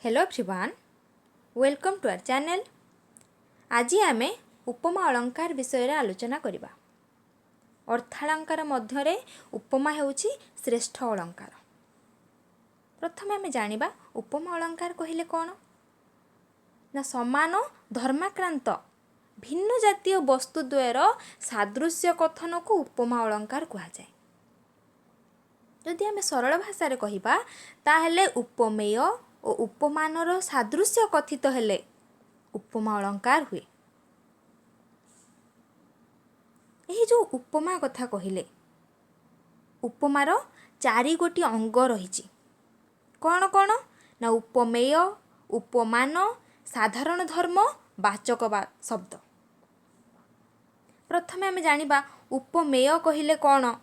Hello everyone, welcome to our channel. आज आमे उपमा अलंकार विषय रे आलोचना करिबा। अर्थालंकार मध्यरे उपमा हेउची श्रेष्ठ अलंकार। प्रथमे आमे जानिबा उपमा अलंकार कहिले कोन ना समान धर्माक्रांत भिन्न जातीय वस्तु द्वयर सादृश्य कथन को उपमा अलंकार कहा जाए। जदि आमे सरल भाषा रे कहिबा ताहेले उपमेय और उपमानर सादृश्य कथित हेले उपमा अलंकार हुए। यही जो उपमा कथा कहिले उपमार चारि गोटी अंग रही। कौन कौन ना उपमेय, उपमान, साधारण धर्म, वाचक शब्द। प्रथमे आमे जानिबा उपमेय कहिले कौन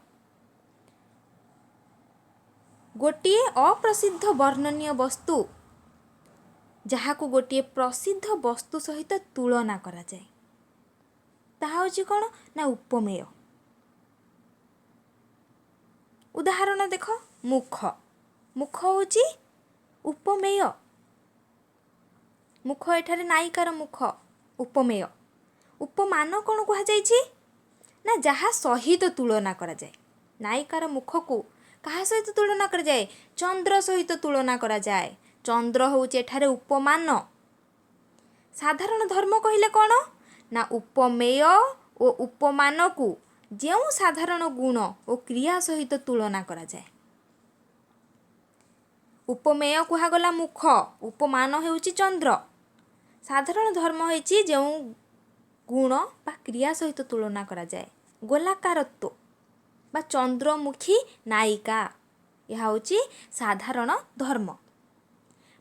गोटिए अप्रसिद्ध वर्णनीय वस्तु जहाकू गोटिए प्रसिद्ध वस्तु सहित तुलना करा जाए ताहा होची कोन ना उपमेय। उदाहरण देख, मुख मुख होची उपमेय। मुख एठारे नायिकार मुख उपमेय। उपमान कोन कहा जायछि ना जहा सहित तुलना करा जाए। नायिकार मुख को कहा सहित तुलना करा जाए? चंद्र सहित तुलना करा जाए। चंद्र होचे एठारे उपमान। साधारण धर्म कहिले कोन ना उपमेय और उपमान को जेउ साधारण गुण और क्रिया सहित तुलना करा जाए। उपमेय कुहा गला मुख, उपमान हेउची चंद्र, साधारण धर्म हेची जेउ गुण बा क्रिया सहित तुलना करा जाए। गोलाकारत्व बा चंद्रमुखी नायिका यह होची साधारण धर्म।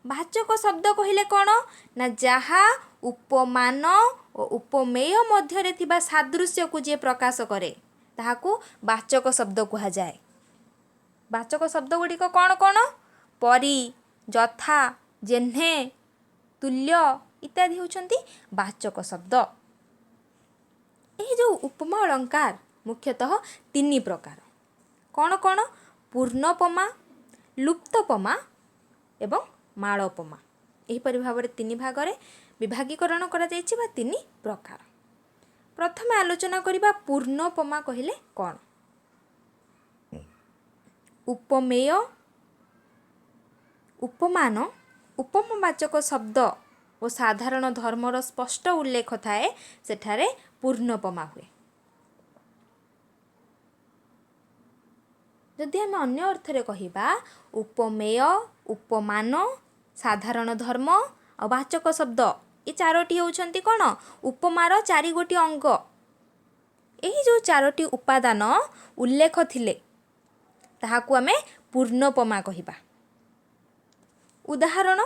वाचक शब्द कहिले कोन ना जहा उपमान और उपमेय मध्यरे थिबा सादृश्य को जे प्रकाश करे ताहाकू वाचक शब्द कहा जाए। वाचक शब्द गुडी को कोन कोन? परी, जथा, जेन्हे, तुल्य इत्यादि होचंती वाचक शब्द। एही जो उपमा अलंकार मुख्यतः तीन प्रकार। कौन कौन? पूर्णोपमा, लुप्तोपमा एवं मालोपमा। एहीपरि भावरे तीन भागरे विभागीकरण करा जायछि बा तीन प्रकार। प्रथमे आलोचना करिबा पूर्णोपमा कहिले कोन? उपमेय, उपमान, उपमावाचक शब्द और साधारण धर्मर स्पष्ट उल्लेख थाए सेठारे पूर्णोपमा हुए। जदि आम अन्य अर्थ रे कहिबा उपमेय, उपमान, साधारण धर्म और वाचक शब्द ये चारोटी होउछंती कोन? उपमार चारि गोटी अंग। एही जो चारोटी उपादान उल्लेख थिले ताहाकू आमे पूर्णोपमा कहिबा। उदाहरण,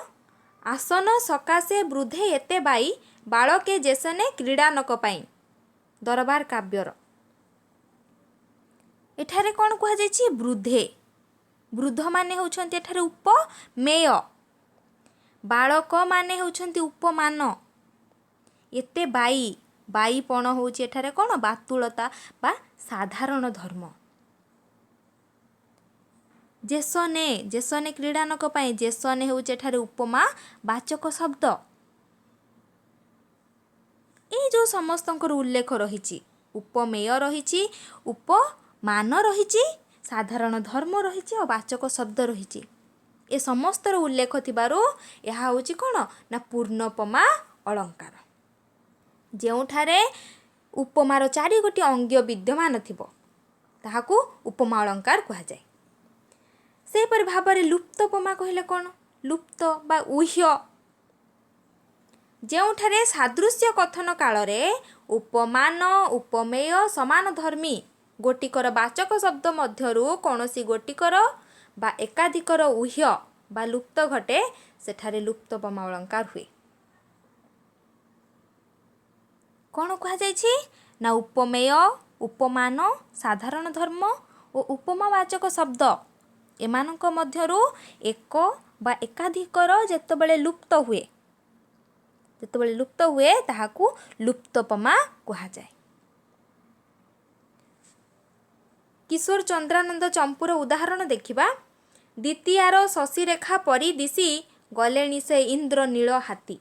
आसन सकाशे वृद्धे एते बाई बालके जेसने क्रीडा नक पाई। दरबार काव्यर एठारे कौन कहा जायछि? वृद्धे। वृद्ध माने होउछंती एठारे उपमेय, बालक माने होउछंती उपमान। एते बाई बाईपण होउछि एठारे कौन? बातुलता बा साधारण धर्म। जेसने जेसने क्रीडा नक पाई जेसने होउछि एठारे उपमा वाचक शब्द। ए जो समस्तंकर उल्लेख रहिछि, उपमेय रहिछि, उपमान रहिछि, साधारण धर्म रहिछि और वाचक शब्द रहिछि। ए समस्तर उल्लेख थिबारो एहा होछि कोन ना पूर्णोपमा अलंकार। जेउठारे उपमार चारि गोटी अंग विद्यमान थिबो ताहाकू उपमा अलंकार कहा जाए। से पर भाबरे लुप्तोपमा कहिले कोन? लुप्त बा उह्य जेउठारे सादृश्य कथन कालरे उपमान, उपमेय, समान धर्मी गोटिकर वाचक शब्द मध्यरु कोनोसी गोटिकर बा एकाधिकर उह्य बा लुप्त घटे सेठारे लुप्तोपमा अलंकार हुए। कौन कहा जायछि ना उपमेय, उपमान, साधारण धर्म और उपमावाचक शब्द एमानक मध्यरु एक बा एकाधिकर जेतेबेले लुप्त हुए ताहाकू लुप्तोपमा कहा जाए। किशोर चंद्रानंद चंपूर उदाहरण देखिबा। द्वितीयार शशिरेखा परी दिशी ଗଲେଣି ସେ ଇନ୍ଦ୍ର ନୀଳ ହାତୀ।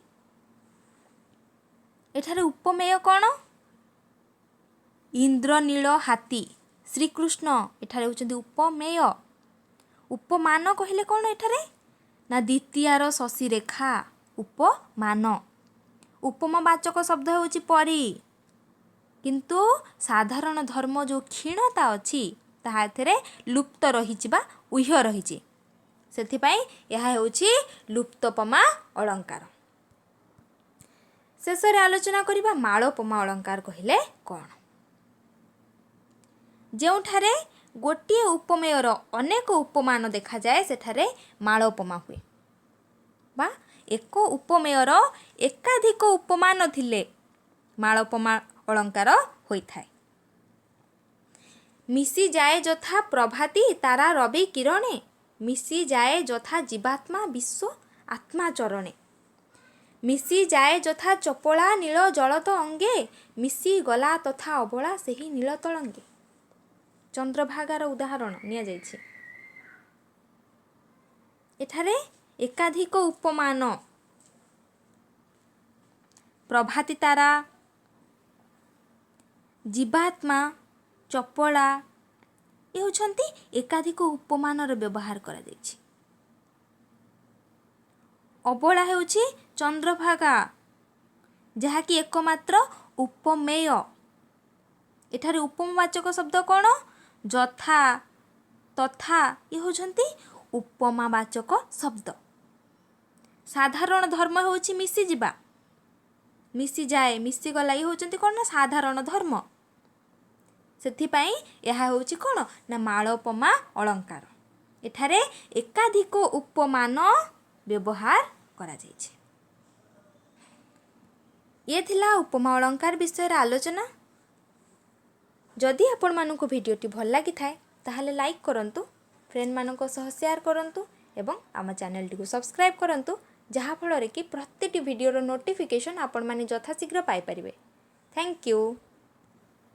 ଏଠାରେ ଉପମେୟ କ'ଣ? ଇନ୍ଦ୍ର ନୀଳ ହାତୀ ଶ୍ରୀକୃଷ୍ଣ ଏଠାରେ ହେଉଛନ୍ତି ଉପମେୟ। ଉପମାନ କହିଲେ କ'ଣ ଏଠାରେ? ନା ଦ୍ୱିତୀୟାର ଶଶିରେଖା ଉପମାନ। ଉପମବାଚକ ଶବ୍ଦ ହେଉଛି ପରି, କିନ୍ତୁ ସାଧାରଣ ଧର୍ମ ଯେଉଁ କ୍ଷୀଣତା ଅଛି ତାହା ଏଥିରେ ଲୁପ୍ତ ରହିଛି ବା ଉହ୍ୟ ରହିଛି, ସେଥିପାଇଁ ଏହା ହେଉଛି ଲୁପ୍ତୋପମା ଅଳଙ୍କାର। ଶେଷରେ ଆଲୋଚନା କରିବା ମାଳୋପମା ଅଳଙ୍କାର କହିଲେ କ'ଣ? ଯେଉଁଠାରେ ଗୋଟିଏ ଉପମେୟର ଅନେକ ଉପମାନ ଦେଖାଯାଏ ସେଠାରେ ମାଳୋପମା ହୁଏ, ବା ଏକ ଉପମେୟର ଏକାଧିକ ଉପମାନ ଥିଲେ ମାଳୋପମା ଅଳଙ୍କାର ହୋଇଥାଏ। ମିଶିଯାଏ ଯଥା ପ୍ରଭାତି ତାରା ରବି କିରଣେ, ମିଶିଯାଏ ଯଥା ଜୀବାତ୍ମା ବିଶ୍ୱ ଆତ୍ମା ଚରଣେ, ମିଶିଯାଏ ଯଥା ଚପଳା ନୀଳ ଜଳତ ଅଙ୍ଗେ, ମିଶିଗଲା ତଥା ଅବଳା ସେହି ନୀଳ ତଳଙ୍ଗେ। ଚନ୍ଦ୍ରଭାଗାର ଉଦାହରଣ ନିଆଯାଇଛି। ଏଠାରେ ଏକାଧିକ ଉପମାନ ପ୍ରଭାତି ତାରା, ଜୀବାତ୍ମା, ଚପଳା ଏ ହେଉଛନ୍ତି ଏକାଧିକ ଉପମାନର ବ୍ୟବହାର କରାଯାଇଛି। ଅବଳା ହେଉଛି ଚନ୍ଦ୍ରଭାଗା, ଯାହାକି ଏକମାତ୍ର ଉପମେୟ। ଏଠାରେ ଉପମବାଚକ ଶବ୍ଦ କ'ଣ? ଯଥା, ତଥା ଏ ହେଉଛନ୍ତି ଉପମାବାଚକ ଶବ୍ଦ। ସାଧାରଣ ଧର୍ମ ହେଉଛି ମିଶିଯିବା, ମିଶିଯାଏ, ମିଶିଗଲା ଏ ହେଉଛନ୍ତି କ'ଣ? ନା ସାଧାରଣ ଧର୍ମ। ସେଥିପାଇଁ ଏହା ହେଉଛି କ'ଣ? ନା ମାଳୋପମା ଅଳଙ୍କାର। ଏଠାରେ ଏକାଧିକ ଉପମାନ ବ୍ୟବହାର କରାଯାଇଛି। ଇଏ ଥିଲା ଉପମା ଅଳଙ୍କାର ବିଷୟରେ ଆଲୋଚନା। ଯଦି ଆପଣମାନଙ୍କୁ ଭିଡ଼ିଓଟି ଭଲ ଲାଗିଥାଏ ତାହେଲେ ଲାଇକ୍ କରନ୍ତୁ, ଫ୍ରେଣ୍ଡମାନଙ୍କ ସହ ସେୟାର କରନ୍ତୁ ଏବଂ ଆମ ଚ୍ୟାନେଲଟିକୁ ସବସ୍କ୍ରାଇବ୍ କରନ୍ତୁ, ଯାହାଫଳରେ କି ପ୍ରତିଟି ଭିଡ଼ିଓର ନୋଟିଫିକେସନ୍ ଆପଣମାନେ ଯଥାଶୀଘ୍ର ପାଇପାରିବେ। Thank you.